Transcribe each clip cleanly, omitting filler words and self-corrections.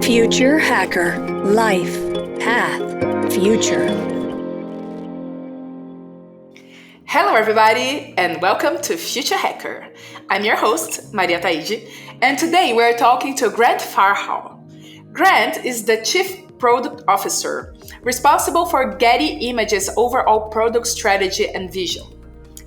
Future Hacker. Life. Path. Future. Hello everybody and welcome to Future Hacker. I'm your host, Maria Taide, and today we're talking to Grant Farhall. Grant is the Chief Product Officer, responsible for Getty Images' overall product strategy and vision.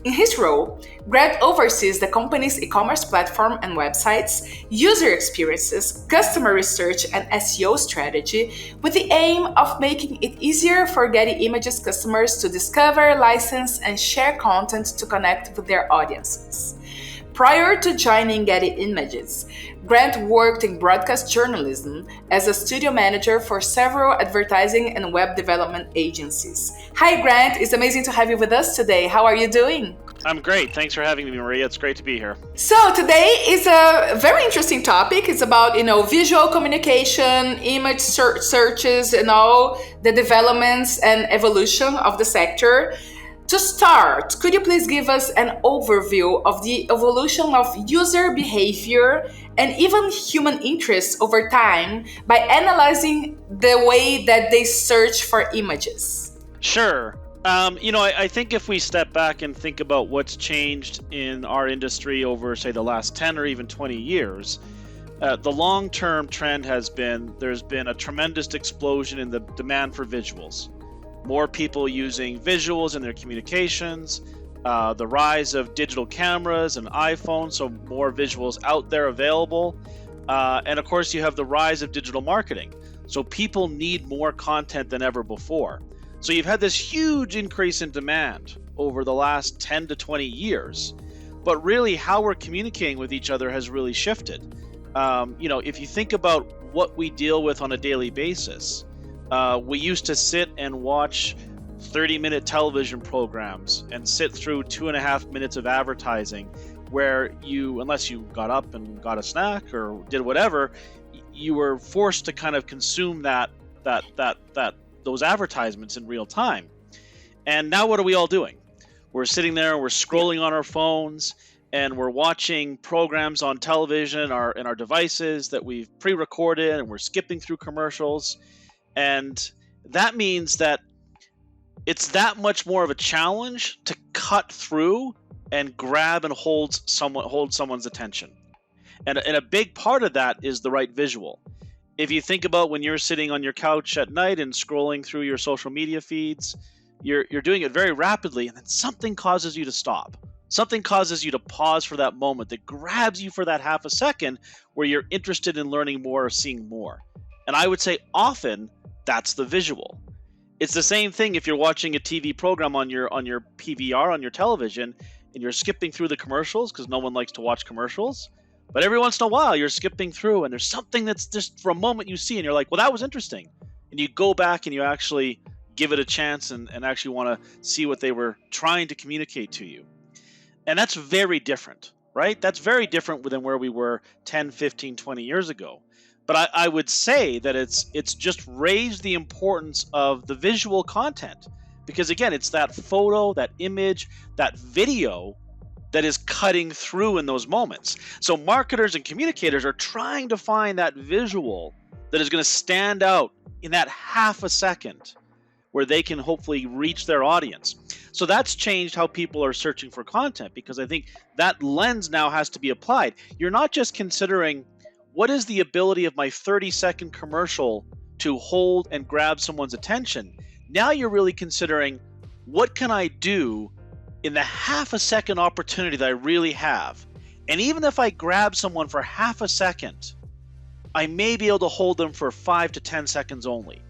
In his role, Grant oversees the company's e-commerce platform and websites, user experiences, customer research, and SEO strategy, with the aim of making it easier for Getty Images customers to discover, license, and share content to connect with their audiences. Prior to joining Getty Images, Grant worked in broadcast journalism as a studio manager for several advertising and web development agencies. Hi Grant, it's amazing to have you with us today. How are you doing? I'm great. Thanks for having me, Maria. It's great to be here. So today is a very interesting topic. It's about, visual communication, image searches, the developments and evolution of the sector. To start, could you please give us an overview of the evolution of user behavior and even human interest over time by analyzing the way that they search for images? Sure. I think if we step back and think about what's changed in our industry over, say, the last 10 or even 20 years, the long-term trend has been there's been a tremendous explosion in the demand for visuals. More people using visuals in their communications, the rise of digital cameras and iPhones, so more visuals out there available. And of course, you have the rise of digital marketing. So people need more content than ever before. So you've had this huge increase in demand over the last 10 to 20 years. But really, how we're communicating with each other has really shifted. If you think about what we deal with on a daily basis, we used to sit and watch 30-minute television programs and sit through 2.5 minutes of advertising where unless you got up and got a snack or did whatever, you were forced to kind of consume those advertisements in real time. And now what are we all doing? We're sitting there, we're scrolling on our phones, and we're watching programs on television in our devices that we've pre-recorded, and we're skipping through commercials. And that means that it's that much more of a challenge to cut through and grab and hold someone's attention. And a big part of that is the right visual. If you think about when you're sitting on your couch at night and scrolling through your social media feeds, you're doing it very rapidly, and then something causes you to stop. Something causes you to pause for that moment that grabs you for that half a second where you're interested in learning more or seeing more. And I would say often that's the visual. It's the same thing if you're watching a TV program on your PVR, on your television, and you're skipping through the commercials because no one likes to watch commercials. But every once in a while, you're skipping through and there's something that's just for a moment you see and you're like, well, that was interesting. And you go back and you actually give it a chance and actually want to see what they were trying to communicate to you. And that's very different, right? That's very different than where we were 10, 15, 20 years ago. But I would say that it's just raised the importance of the visual content. Because again, it's that photo, that image, that video that is cutting through in those moments. So marketers and communicators are trying to find that visual that is going to stand out in that half a second where they can hopefully reach their audience. So that's changed how people are searching for content, because I think that lens now has to be applied. You're not just considering what is the ability of my 30-second commercial to hold and grab someone's attention. Now you're really considering what can I do in the half a second opportunity that I really have. And even if I grab someone for half a second, I may be able to hold them for 5 to 10 seconds only.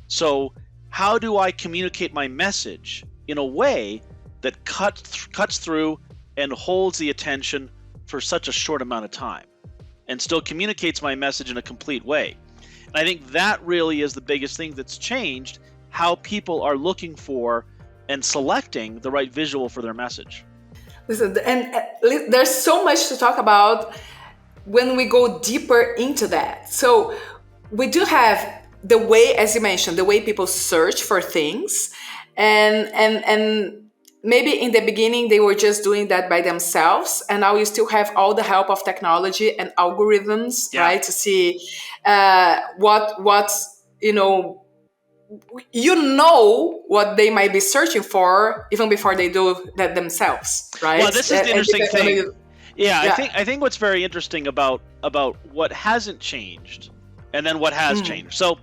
So how do I communicate my message in a way that cuts through and holds the attention for such a short amount of time and still communicates my message in a complete way? And I think that really is the biggest thing that's changed how people are looking for and selecting the right visual for their message. Listen, and there's so much to talk about when we go deeper into that. So we do have the way, as you mentioned, the way people search for things, and maybe in the beginning they were just doing that by themselves, and now you still have all the help of technology and algorithms, Yeah. right, to see what's what they might be searching for even before they do that themselves, Well, right? this is the And interesting depending thing. on Yeah, I yeah. think I think what's very interesting about what hasn't changed, and then what has Mm. changed. So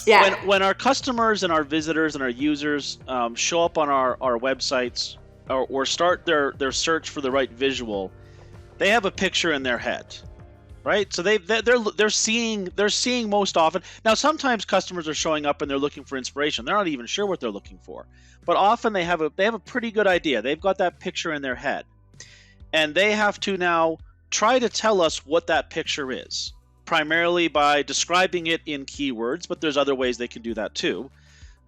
Yeah. when our customers and our visitors and our users show up on our websites, or start their search for the right visual, they have a picture in their head, right? So they're seeing most often. Now, sometimes customers are showing up and they're looking for inspiration. They're not even sure what they're looking for, but often they have a pretty good idea. They've got that picture in their head, and they have to now try to tell us what that picture is, primarily by describing it in keywords, but there's other ways they can do that too.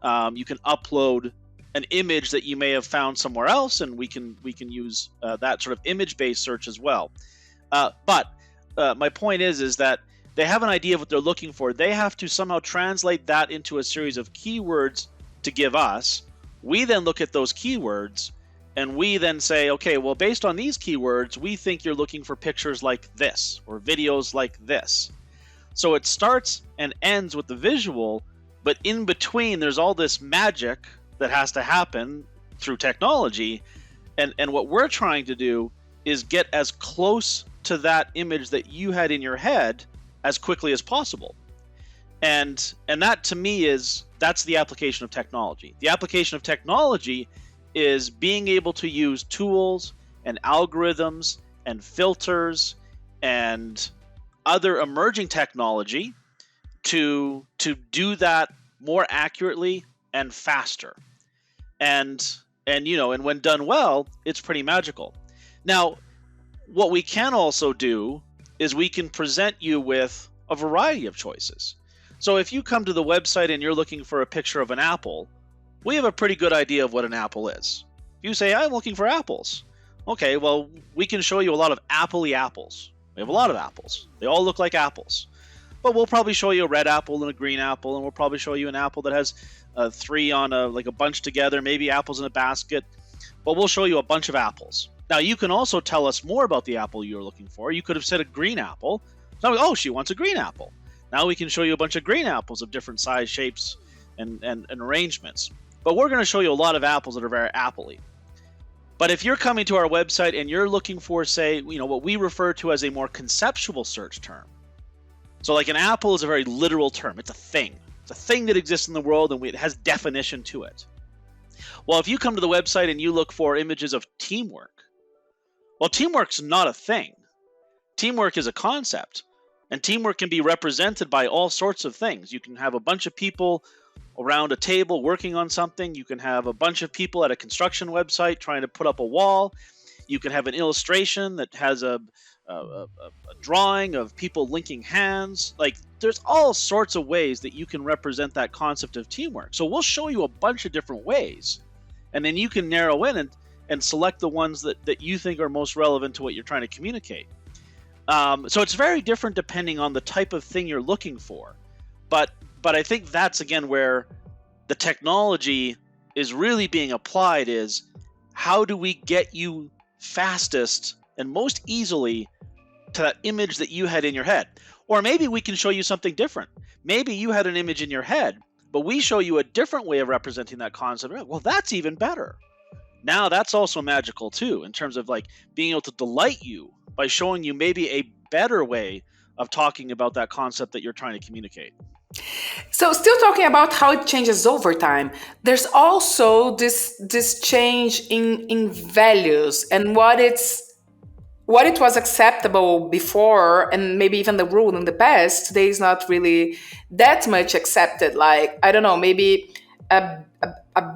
You can upload an image that you may have found somewhere else, and we can use that sort of image-based search as well. But my point is that they have an idea of what they're looking for. They have to somehow translate that into a series of keywords to give us. We then look at those keywords, and we then say, okay, well, based on these keywords, we think you're looking for pictures like this or videos like this. So it starts and ends with the visual, but in between, there's all this magic that has to happen through technology. And what we're trying to do is get as close to that image that you had in your head as quickly as possible. And that, to me, that's the application of technology. The application of technology is being able to use tools and algorithms and filters and other emerging technology to do that more accurately and faster. And when done well, it's pretty magical. Now, what we can also do is we can present you with a variety of choices. So if you come to the website and you're looking for a picture of an apple, we have a pretty good idea of what an apple is. You say, I'm looking for apples. Okay, well, we can show you a lot of appley apples. We have a lot of apples. They all look like apples. But we'll probably show you a red apple and a green apple, and we'll probably show you an apple that has three on a bunch together, maybe apples in a basket. But we'll show you a bunch of apples. Now, you can also tell us more about the apple you're looking for. You could have said a green apple. So, oh, she wants a green apple. Now we can show you a bunch of green apples of different size, shapes, and arrangements. But we're going to show you a lot of apples that are very appley. But if you're coming to our website and you're looking for, say, what we refer to as a more conceptual search term. So like an apple is a very literal term. It's a thing. It's a thing that exists in the world, and it has definition to it. Well, if you come to the website and you look for images of teamwork, well, teamwork's not a thing. Teamwork is a concept, and teamwork can be represented by all sorts of things. You can have a bunch of people around a table working on something. You can have a bunch of people at a construction website trying to put up a wall. You can have an illustration that has a drawing of people linking hands. Like, there's all sorts of ways that you can represent that concept of teamwork. So we'll show you a bunch of different ways, and then you can narrow in and select the ones that you think are most relevant to what you're trying to communicate. So it's very different depending on the type of thing you're looking for. But I think that's, again, where the technology is really being applied, is how do we get you fastest and most easily to that image that you had in your head. Or maybe we can show you something different. Maybe you had an image in your head, but we show you a different way of representing that concept. Well, that's even better. Now that's also magical too, in terms of like being able to delight you by showing you maybe a better way of talking about that concept that you're trying to communicate. So, still talking about how it changes over time, there's also this change in values and what it was acceptable before, and maybe even the rule in the past. Today is not really that much accepted. Like, I don't know, maybe a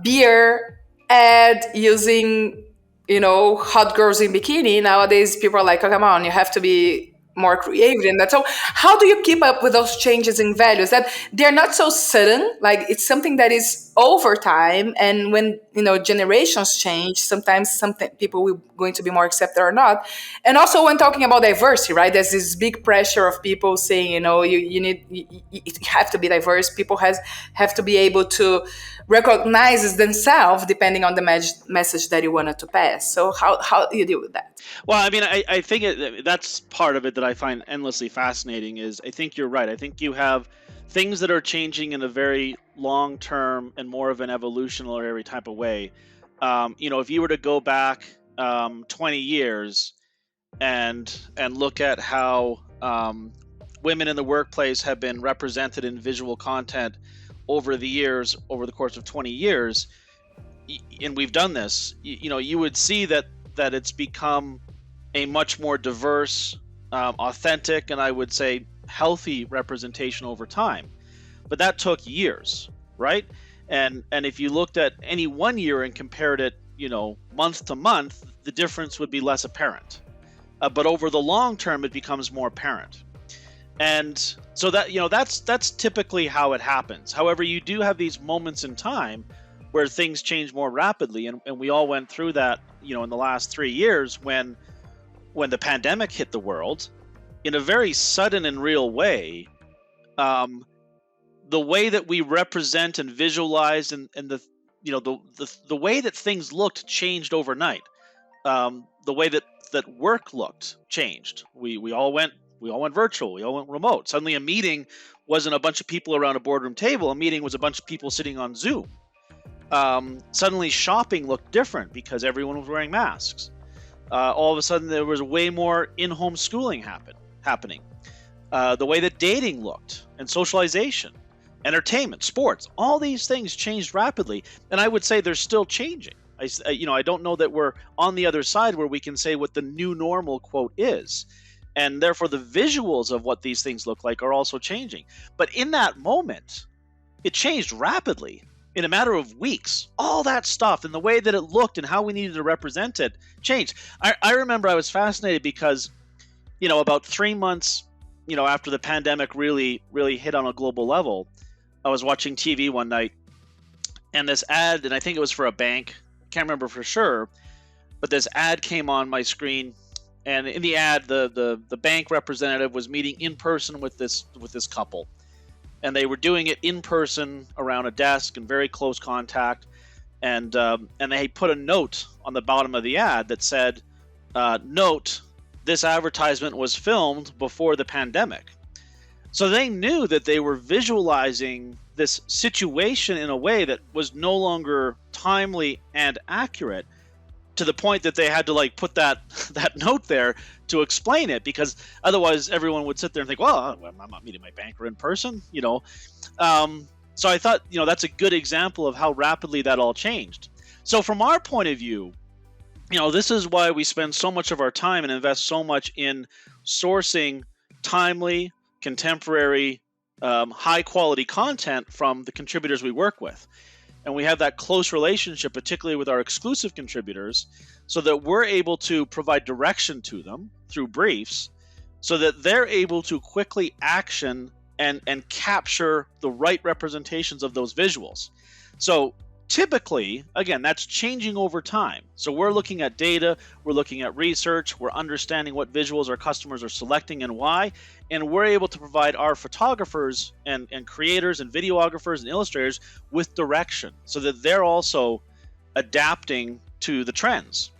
beer ad using hot girls in bikini. Nowadays people are like, oh, come on, you have to be more creative and that. So how do you keep up with those changes in values that they're not so sudden, like it's something that is over time, and when generations change, sometimes something people will going to be more accepted or not. And also when talking about diversity, right, there's this big pressure of people saying, you have to be diverse. People have to be able to recognize themselves depending on the message that you wanted to pass. So how do you deal with that? Well, I mean, I think that's part of it that I find endlessly fascinating. Is I think you're right. I think you have things that are changing in a very long term and more of an evolutionary type of way. If you were to go back 20 years and look at how women in the workplace have been represented in visual content over the years, over the course of 20 years, and we've done this, you would see that it's become a much more diverse, authentic, and I would say healthy representation over time. But that took years, right? And if you looked at any one year and compared it, month to month, the difference would be less apparent. But over the long term, it becomes more apparent. And so that that's typically how it happens. However, you do have these moments in time where things change more rapidly, and we all went through that, in the last 3 years when the pandemic hit the world in a very sudden and real way. The way that we represent and visualize and the way that things looked changed overnight. The way that work looked changed. We all went virtual. We all went remote. Suddenly, a meeting wasn't a bunch of people around a boardroom table. A meeting was a bunch of people sitting on Zoom. Suddenly, shopping looked different because everyone was wearing masks. All of a sudden, there was way more in-home schooling happening. The way that dating looked and socialization, entertainment, sports, all these things changed rapidly, and I would say they're still changing. I don't know that we're on the other side where we can say what the new normal quote is, and therefore the visuals of what these things look like are also changing. But in that moment, it changed rapidly. In a matter of weeks, all that stuff and the way that it looked and how we needed to represent it changed. I remember I was fascinated because, about 3 months, after the pandemic really hit on a global level, I was watching TV one night, and this ad, and I think it was for a bank, can't remember for sure, but this ad came on my screen, and in the ad, the bank representative was meeting in person with this couple. And they were doing it in person around a desk in very close contact, and they put a note on the bottom of the ad that said, "Note: this advertisement was filmed before the pandemic." So they knew that they were visualizing this situation in a way that was no longer timely and accurate, to the point that they had to put that note there to explain it, because otherwise everyone would sit there and think, well, I'm not meeting my banker in person, So I thought, that's a good example of how rapidly that all changed. So from our point of view, this is why we spend so much of our time and invest so much in sourcing timely, contemporary, high quality content from the contributors we work with. And we have that close relationship, particularly with our exclusive contributors, so that we're able to provide direction to them through briefs, so that they're able to quickly action and capture the right representations of those visuals. So typically, again, that's changing over time. So we're looking at data, we're looking at research, we're understanding what visuals our customers are selecting and why, and we're able to provide our photographers and creators and videographers and illustrators with direction so that they're also adapting to the trends.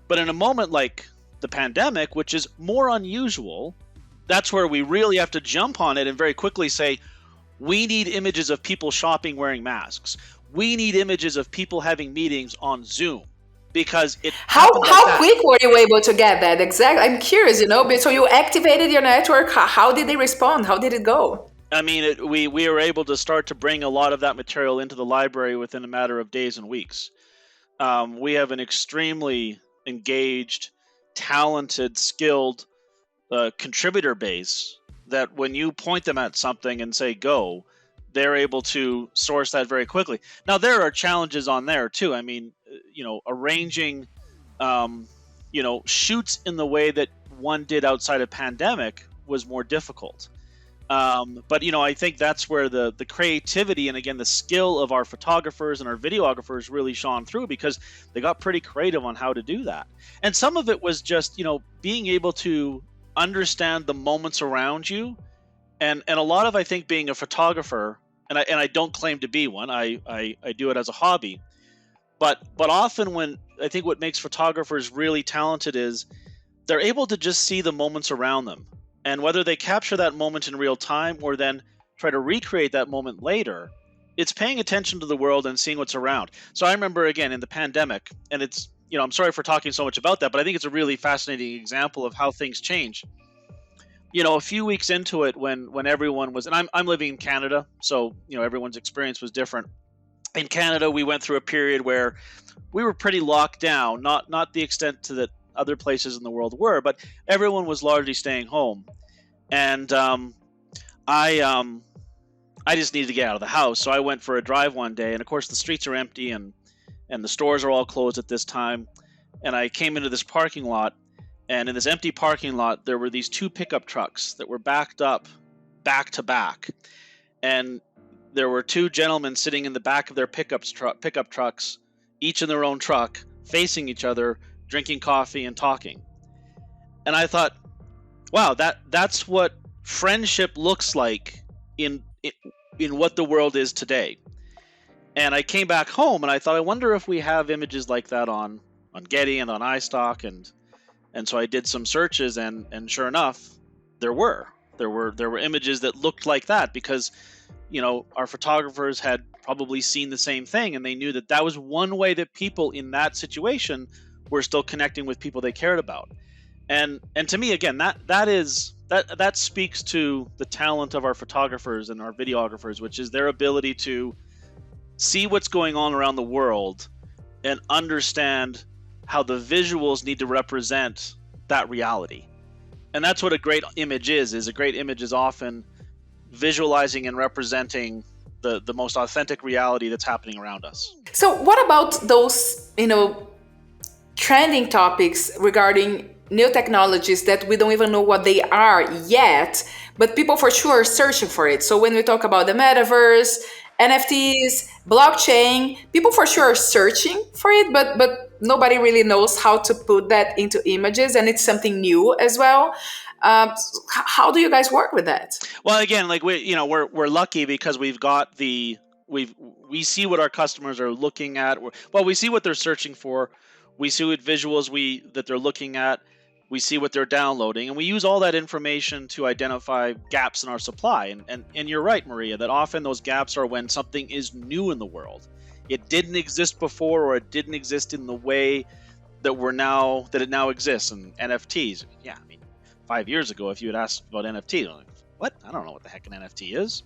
But in a moment like the pandemic, which is more unusual, that's where we really have to jump on it and very quickly say, we need images of people shopping wearing masks. We need images of people having meetings on Zoom, because it How like quick were you able to get that? Exactly. I'm curious, so you activated your network. How did they respond? How did it go? I mean, we were able to start to bring a lot of that material into the library within a matter of days and weeks. We have an extremely engaged, talented, skilled contributor base that when you point them at something and say go, they're able to source that very quickly. Now, there are challenges on there too. I mean, arranging, shoots in the way that one did outside of pandemic was more difficult. But I think that's where the creativity and, again, the skill of our photographers and our videographers really shone through, because they got pretty creative on how to do that. And some of it was just being able to understand the moments around you, and a lot of, I think, being a photographer, and I don't claim to be one. I do it as a hobby, but often, when I think what makes photographers really talented is they're able to just see the moments around them. And whether they capture that moment in real time or then try to recreate that moment later, it's paying attention to the world and seeing what's around. So I remember, again, in the pandemic, and it's, I'm sorry for talking so much about that, but I think it's a really fascinating example of how things change. A few weeks into it, when everyone was, and I'm living in Canada, so, everyone's experience was different. In Canada, we went through a period where we were pretty locked down, not the extent to that other places in the world were, but everyone was largely staying home. And I just needed to get out of the house, so I went for a drive one day, and of course the streets are empty and the stores are all closed at this time. And I came into this parking lot, and in this empty parking lot there were these two pickup trucks that were backed up back to back, and there were two gentlemen sitting in the back of their pickup trucks, each in their own truck, facing each other, drinking coffee and talking. And I thought, wow, that's what friendship looks like in what the world is today. And I came back home and I thought, I wonder if we have images like that on Getty and on iStock, and so I did some searches, and sure enough, there were images that looked like that, because our photographers had probably seen the same thing, and they knew that was one way that people in that situation were still connecting with people they cared about. And to me, again, that speaks to the talent of our photographers and our videographers, which is their ability to see what's going on around the world and understand how the visuals need to represent that reality. And that's what a great image is a great image is often visualizing and representing the most authentic reality that's happening around us. So what about those, trending topics regarding new technologies that we don't even know what they are yet, but people for sure are searching for it? So when we talk about the metaverse, NFTs, blockchain, people for sure are searching for it, but nobody really knows how to put that into images, and it's something new as well. How do you guys work with that? Well, again, like we're lucky because we see what our customers are looking at. We see what they're searching for. We see what visuals that they're looking at. We see what they're downloading, and we use all that information to identify gaps in our supply. And you're right, Maria, that often those gaps are when something is new in the world. It didn't exist before, or it didn't exist in the way that it now exists. And NFTs, 5 years ago, if you had asked about NFT, I'm like, what? I don't know what the heck an NFT is.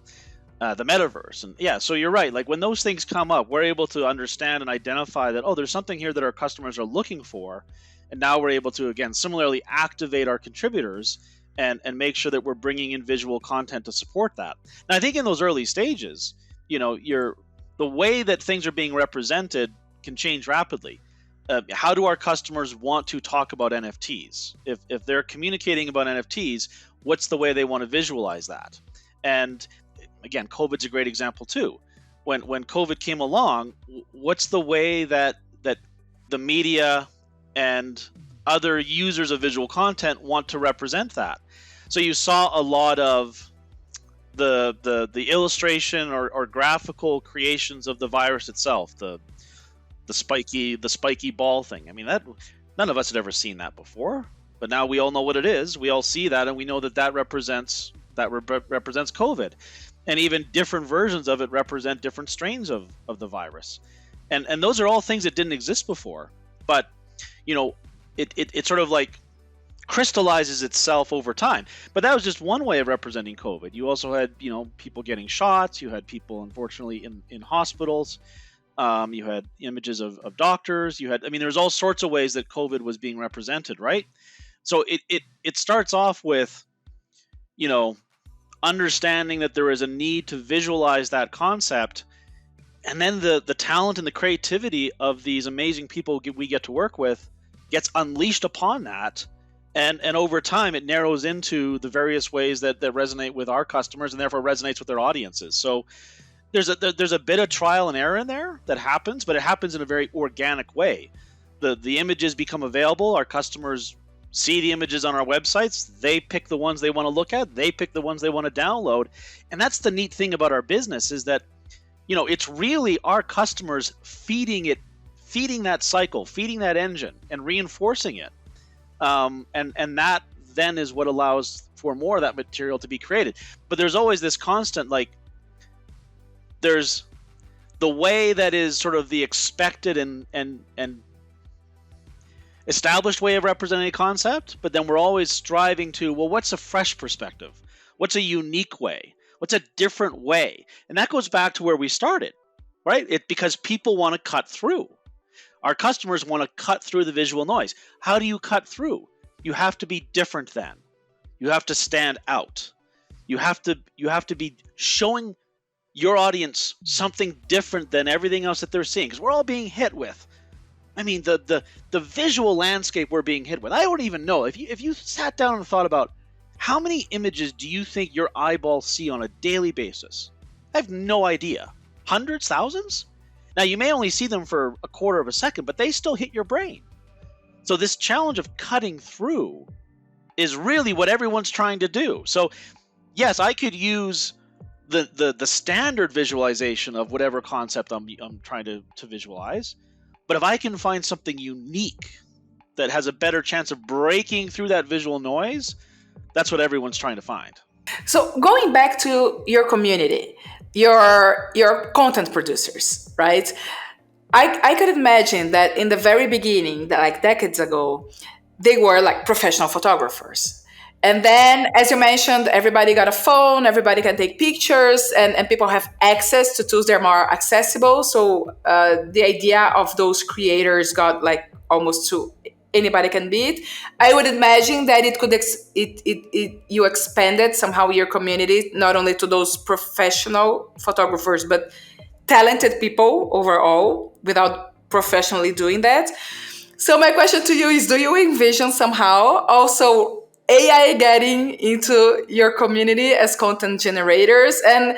The metaverse. And so you're right. Like when those things come up, we're able to understand and identify that, there's something here that our customers are looking for. And now we're able to, again, similarly activate our contributors and make sure that we're bringing in visual content to support that. And I think in those early stages, the way that things are being represented can change rapidly. How do our customers want to talk about NFTs? If they're communicating about NFTs, what's the way they want to visualize that? And again, COVID's a great example too. When COVID came along, what's the way that the media and other users of visual content want to represent that? So you saw a lot of the illustration or graphical creations of the virus itself, the spiky ball thing. I mean, that none of us had ever seen that before, but now we all know what it is. We all see that, and we know that represents COVID, and even different versions of it represent different strains of the virus, and those are all things that didn't exist before. But it sort of like crystallizes itself over time. But that was just one way of representing COVID. You also had people getting shots. You had people, unfortunately, in hospitals. You had images of doctors. There's all sorts of ways that COVID was being represented, right? So it starts off with, understanding that there is a need to visualize that concept, and then the talent and the creativity of these amazing people we get to work with gets unleashed upon that, And over time, it narrows into the various ways that resonate with our customers and therefore resonates with their audiences. So there's a bit of trial and error in there that happens, but it happens in a very organic way. The images become available. Our customers see the images on our websites. They pick the ones they want to look at. They pick the ones they want to download. And that's the neat thing about our business, is that, it's really our customers feeding that cycle, feeding that engine, and reinforcing it. And that then is what allows for more of that material to be created. But there's always this constant, there's the way that is sort of the expected and established way of representing a concept, but then we're always striving to, well, what's a fresh perspective? What's a unique way? What's a different way? And that goes back to where we started, right? Because people want to cut through. Our customers want to cut through the visual noise. How do you cut through? You have to be different than. You have to stand out. You have to be showing your audience something different than everything else that they're seeing, because we're all being hit with. I mean, the visual landscape we're being hit with. I don't even know if you sat down and thought about how many images do you think your eyeballs see on a daily basis? I have no idea. Hundreds, thousands? Now, you may only see them for a quarter of a second, but they still hit your brain. So this challenge of cutting through is really what everyone's trying to do. So yes, I could use the standard visualization of whatever concept I'm trying to visualize, but if I can find something unique that has a better chance of breaking through that visual noise, that's what everyone's trying to find. So going back to your community, your content producers, right? I could imagine that in the very beginning, like decades ago, they were like professional photographers. And then, as you mentioned, everybody got a phone, everybody can take pictures, and people have access to tools that are more accessible. So the idea of those creators got like almost to anybody can be it. I would imagine that it could you expanded somehow your community not only to those professional photographers, but talented people overall without professionally doing that. So my question to you is, do you envision somehow also AI getting into your community as content generators and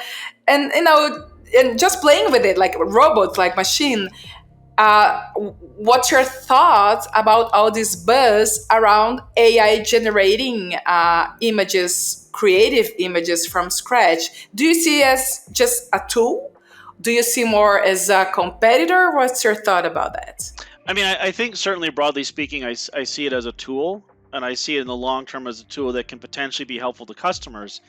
just playing with it like robots, like machine? What's your thoughts about all this buzz around AI generating images, creative images from scratch? Do you see it as just a tool? Do you see more as a competitor? What's your thought about that? I mean, I think certainly broadly speaking, I see it as a tool, and I see it in the long term as a tool that can potentially be helpful to customers.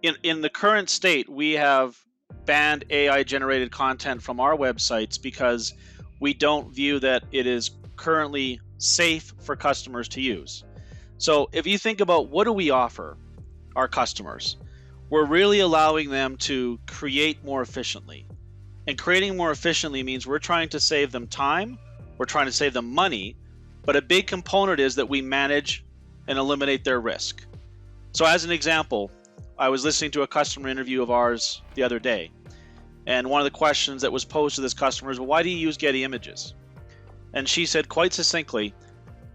In the current state, we have banned AI generated content from our websites because we don't view that it is currently safe for customers to use. So if you think about what do we offer our customers, we're really allowing them to create more efficiently. And creating more efficiently means we're trying to save them time, we're trying to save them money, but a big component is that we manage and eliminate their risk. So as an example, I was listening to a customer interview of ours the other day, and one of the questions that was posed to this customer is, well, why do you use Getty Images? And she said quite succinctly,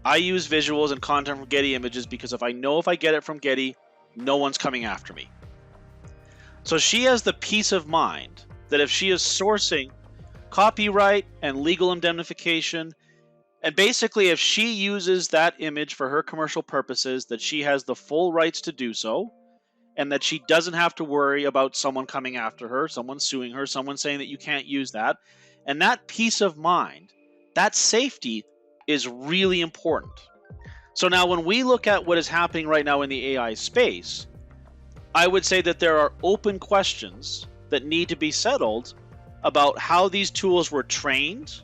I use visuals and content from Getty Images because if I know if I get it from Getty, no one's coming after me. So she has the peace of mind that if she is sourcing copyright and legal indemnification, and basically if she uses that image for her commercial purposes, that she has the full rights to do so, and that she doesn't have to worry about someone coming after her, someone suing her, someone saying that you can't use that. And that peace of mind, that safety is really important. So now when we look at what is happening right now in the AI space, I would say that there are open questions that need to be settled about how these tools were trained,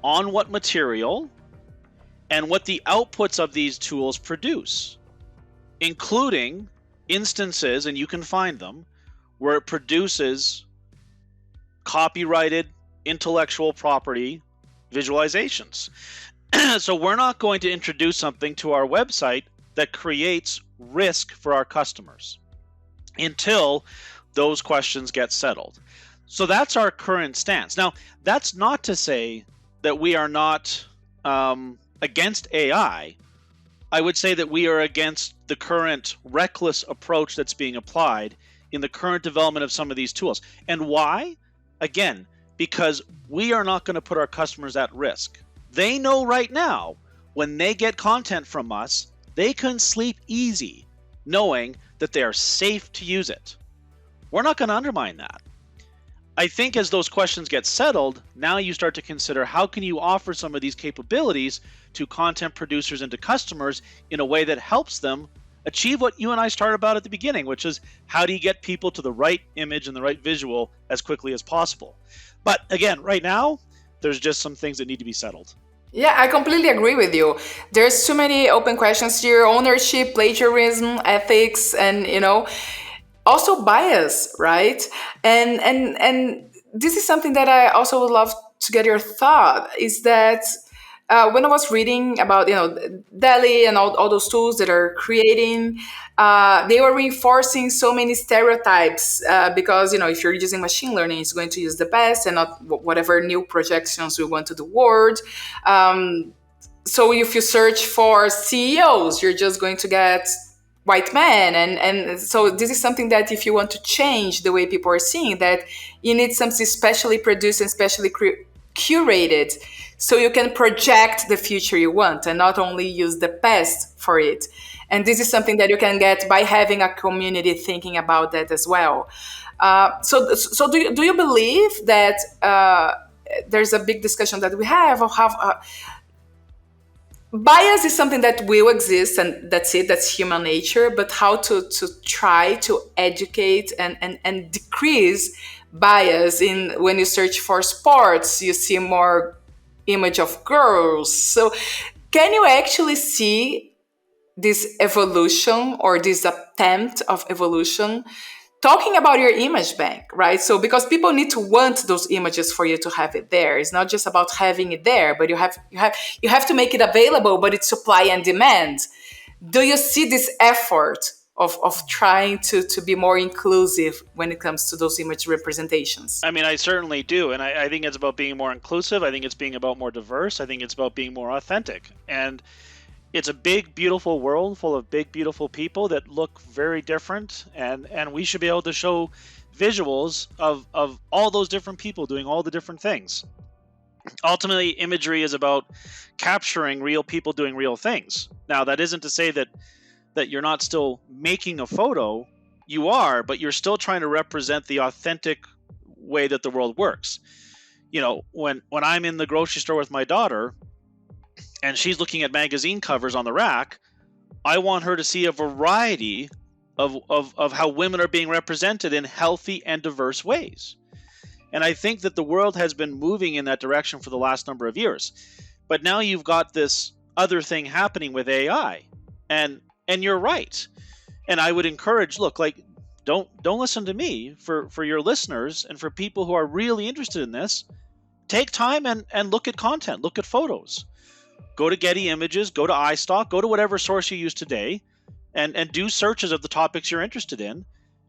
on what material, and what the outputs of these tools produce, including instances, and you can find them, where it produces copyrighted intellectual property visualizations. So we're not going to introduce something to our website that creates risk for our customers until those questions get settled. So that's our current stance. Now, that's not to say that we are not against AI. I would say that we are against the current reckless approach that's being applied in the current development of some of these tools. And why? Again, because we are not going to put our customers at risk. They know right now when they get content from us, they can sleep easy knowing that they are safe to use it. We're not going to undermine that. I think as those questions get settled, now you start to consider how can you offer some of these capabilities to content producers and to customers in a way that helps them achieve what you and I started about at the beginning, which is how do you get people to the right image and the right visual as quickly as possible. But again, right now, there's just some things that need to be settled. Yeah, I completely agree with you. There's too many open questions here: ownership, plagiarism, ethics, and also bias, right? And this is something that I also would love to get your thought. Is that when I was reading about DALL-E and all those tools that are creating, they were reinforcing so many stereotypes because if you're using machine learning, it's going to use the best and not whatever new projections we want to the world. So if you search for CEOs, you're just going to get white men, and so this is something that if you want to change the way people are seeing that, you need something specially produced and specially curated so you can project the future you want and not only use the past for it. And this is something that you can get by having a community thinking about that as well. So do you believe that there's a big discussion that we have of how bias is something that will exist, and that's it, that's human nature, but how to try to educate and decrease bias in when you search for sports, you see more image of girls. So can you actually see this evolution or this attempt of evolution talking about your image bank, right? So because people need to want those images for you to have it there. It's not just about having it there, but you have to make it available, but it's supply and demand. Do you see this effort of trying to be more inclusive when it comes to those image representations? I mean, I certainly do. And I think it's about being more inclusive. I think it's being about more diverse. I think it's about being more authentic. And it's a big, beautiful world full of big, beautiful people that look very different. And we should be able to show visuals of all those different people doing all the different things. Ultimately, imagery is about capturing real people doing real things. Now, that isn't to say that you're not still making a photo. You are, but you're still trying to represent the authentic way that the world works. When I'm in the grocery store with my daughter and she's looking at magazine covers on the rack, I want her to see a variety of how women are being represented in healthy and diverse ways. And I think that the world has been moving in that direction for the last number of years. But now you've got this other thing happening with AI. And you're right. And I would encourage, don't listen to me. For your listeners and for people who are really interested in this, take time and look at content, look at photos. Go to Getty Images, go to iStock, go to whatever source you use today, and do searches of the topics you're interested in,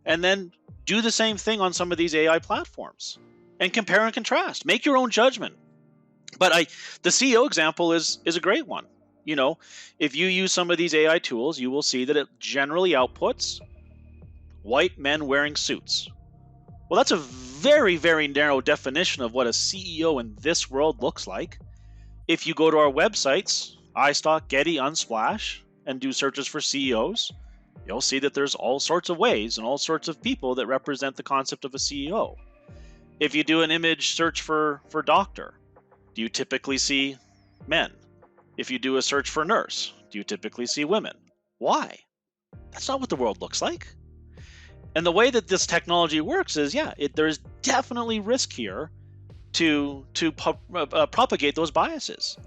and then do the same thing on some of these AI platforms. And compare and contrast. Make your own judgment. But the CEO example is a great one. If you use some of these AI tools, you will see that it generally outputs white men wearing suits. Well, that's a very, very narrow definition of what a CEO in this world looks like. If you go to our websites, iStock, Getty, Unsplash, and do searches for CEOs, you'll see that there's all sorts of ways and all sorts of people that represent the concept of a CEO. If you do an image search for doctor, do you typically see men? If you do a search for nurse, do you typically see women? Why? That's not what the world looks like. And the way that this technology works is, there's definitely risk here to propagate those biases.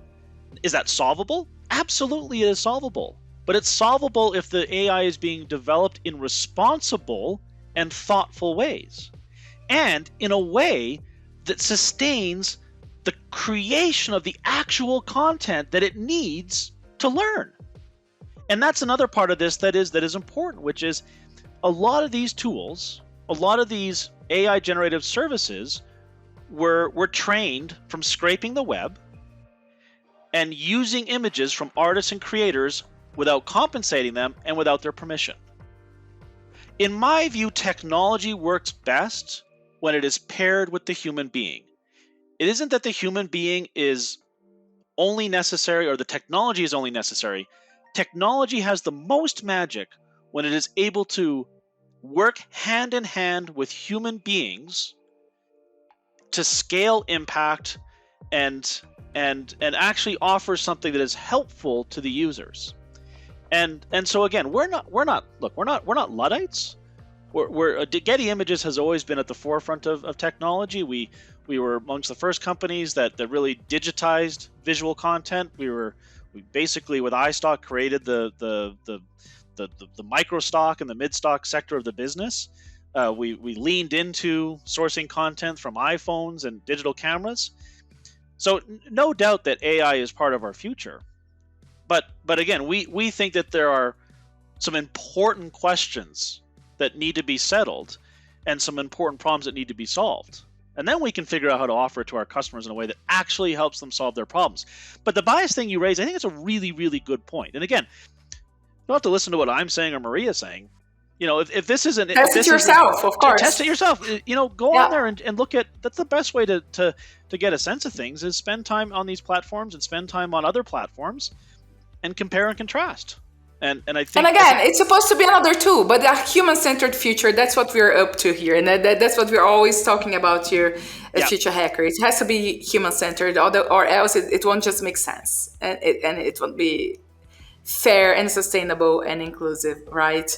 Is that solvable? Absolutely, it is solvable. But it's solvable if the AI is being developed in responsible and thoughtful ways, and in a way that sustains the creation of the actual content that it needs to learn. And that's another part of this that is important, which is a lot of these tools, a lot of these AI generative services were trained from scraping the web and using images from artists and creators without compensating them, and without their permission. In my view, technology works best when it is paired with the human being. It isn't that the human being is only necessary or the technology is only necessary. Technology has the most magic when it is able to work hand in hand with human beings to scale impact and actually offer something that is helpful to the users. And so again, we're not Luddites. Getty Images has always been at the forefront of technology. We were amongst the first companies that really digitized visual content. We basically with iStock created the micro stock and the mid stock sector of the business. We leaned into sourcing content from iPhones and digital cameras. So no doubt that AI is part of our future. But again, we think that there are some important questions that need to be settled and some important problems that need to be solved. And then we can figure out how to offer it to our customers in a way that actually helps them solve their problems. But the bias thing you raise, I think it's a really, really good point. And again, you don't have to listen to what I'm saying or Maria's saying. If this isn't... Test it yourself, of course. Test it yourself. Go on there and look at... That's the best way to get a sense of things is spend time on these platforms and spend time on other platforms and compare and contrast. And I think... And again, it's supposed to be another tool, but a human-centered future, that's what we're up to here. And that's what we're always talking about here at Future Hacker. It has to be human-centered, or else it won't just make sense. And it won't be fair and sustainable and inclusive, right?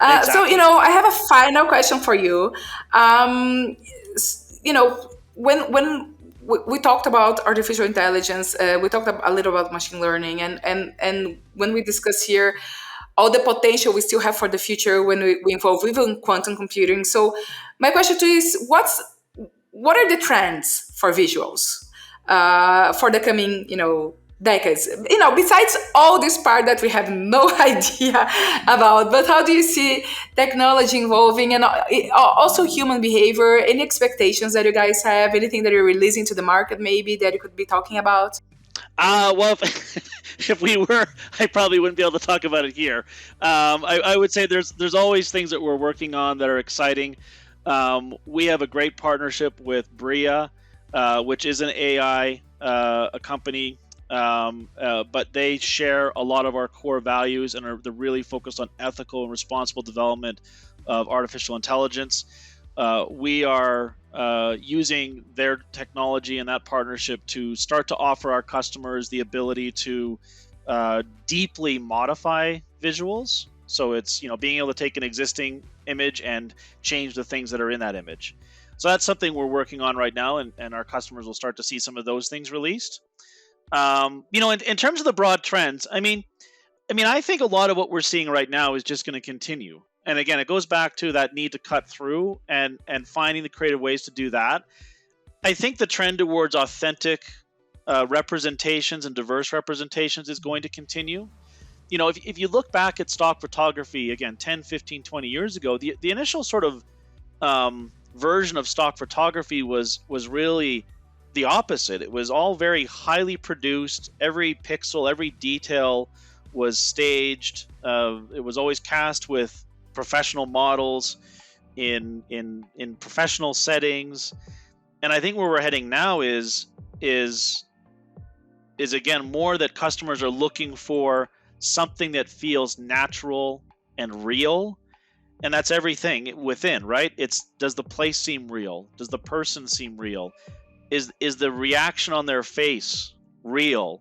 Exactly. So, I have a final question for you. When we talked about artificial intelligence, we talked a little about machine learning, and when we discuss here all the potential we still have for the future when we involve even quantum computing. So my question to you is, what are the trends for visuals for the coming, decades? Besides all this part that we have no idea about, but how do you see technology evolving and also human behavior? Any expectations that you guys have? Anything that you're releasing to the market maybe that you could be talking about? Well, if we were, I probably wouldn't be able to talk about it here. I would say there's always things that we're working on that are exciting. We have a great partnership with Bria, which is an AI a company. But they share a lot of our core values and they're really focused on ethical and responsible development of artificial intelligence. We are using their technology and that partnership to start to offer our customers the ability to deeply modify visuals. So it's being able to take an existing image and change the things that are in that image. So that's something we're working on right now, and our customers will start to see some of those things released. In terms of the broad trends, I think a lot of what we're seeing right now is just going to continue. And again, it goes back to that need to cut through and finding the creative ways to do that. I think the trend towards authentic representations and diverse representations is going to continue. If you look back at stock photography, again, 10, 15, 20 years ago, the initial sort of version of stock photography was really the opposite. It was all very highly produced. Every pixel, every detail was staged. It was always cast with professional models in professional settings. And I think where we're heading now is again more that customers are looking for something that feels natural and real. And that's everything within, right? Does the place seem real? Does the person seem real? Is the reaction on their face real,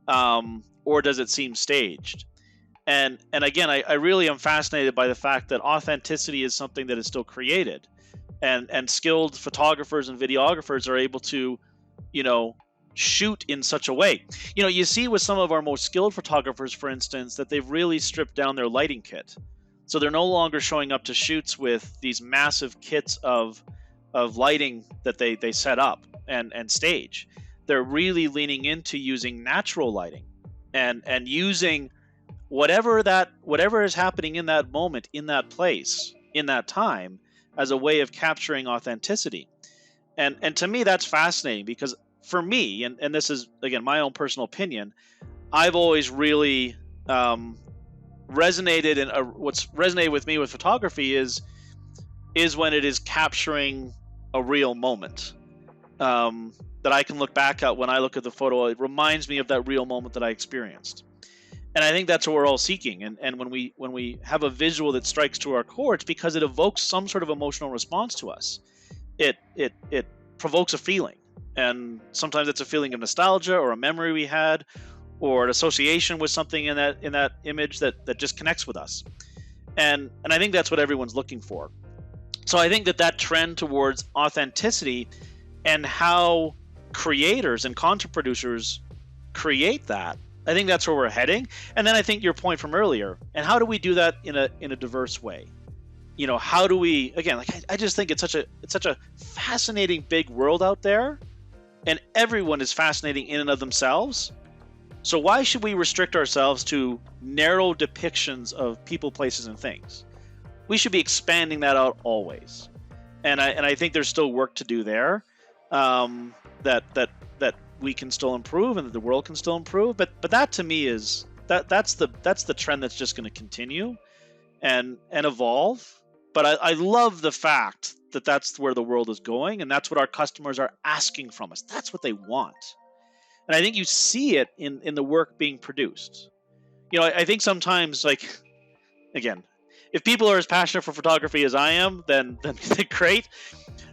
or does it seem staged? And again, I really am fascinated by the fact that authenticity is something that is still created, and skilled photographers and videographers are able to, shoot in such a way. You see with some of our most skilled photographers, for instance, that they've really stripped down their lighting kit, so they're no longer showing up to shoots with these massive kits of lighting that they set up and stage. They're really leaning into using natural lighting and using whatever is happening in that moment, in that place, in that time, as a way of capturing authenticity. And to me, that's fascinating, because for me, and this is again my own personal opinion, I've always really resonated, and what's resonated with me with photography is when it is capturing a real moment that I can look back at. When I look at the photo, it reminds me of that real moment that I experienced. And I think that's what we're all seeking. And when we have a visual that strikes to our core, it's because it evokes some sort of emotional response to us. It provokes a feeling, and sometimes it's a feeling of nostalgia or a memory we had, or an association with something in that image that just connects with us. And I think that's what everyone's looking for. So I think that trend towards authenticity and how creators and content producers create that, I think that's where we're heading. And then I think your point from earlier, and how do we do that in a diverse way? How do we, again, I just think it's such a fascinating big world out there, and everyone is fascinating in and of themselves. So why should we restrict ourselves to narrow depictions of people, places, and things? We should be expanding that out always. And I think there's still work to do there, that we can still improve, and that the world can still improve. But that to me is that's the trend that's just going to continue and evolve. But I love the fact that that's where the world is going, and that's what our customers are asking from us. That's what they want. And I think you see it in the work being produced. I think sometimes, again, if people are as passionate for photography as I am, then great.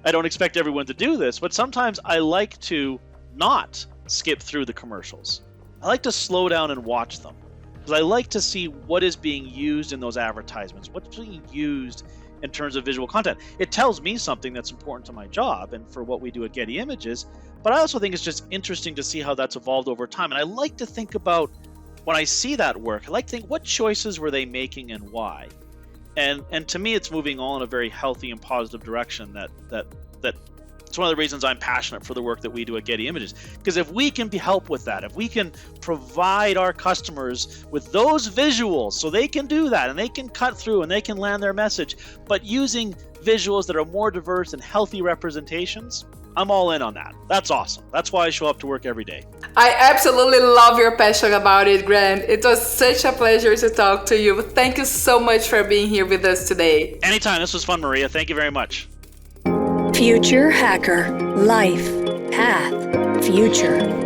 I don't expect everyone to do this, but sometimes I like to not skip through the commercials. I like to slow down and watch them, because I like to see what is being used in those advertisements, what's being used in terms of visual content. It tells me something that's important to my job and for what we do at Getty Images, but I also think it's just interesting to see how that's evolved over time. And I like to think about, when I see that work, I like to think, what choices were they making and why? And to me, it's moving all in a very healthy and positive direction. That it's one of the reasons I'm passionate for the work that we do at Getty Images. Because if we can help with that, if we can provide our customers with those visuals so they can do that, and they can cut through and they can land their message, but using visuals that are more diverse and healthy representations, I'm all in on that. That's awesome. That's why I show up to work every day. I absolutely love your passion about it, Grant. It was such a pleasure to talk to you. Thank you so much for being here with us today. Anytime. This was fun, Maria. Thank you very much. Future Hacker. Life. Path. Future.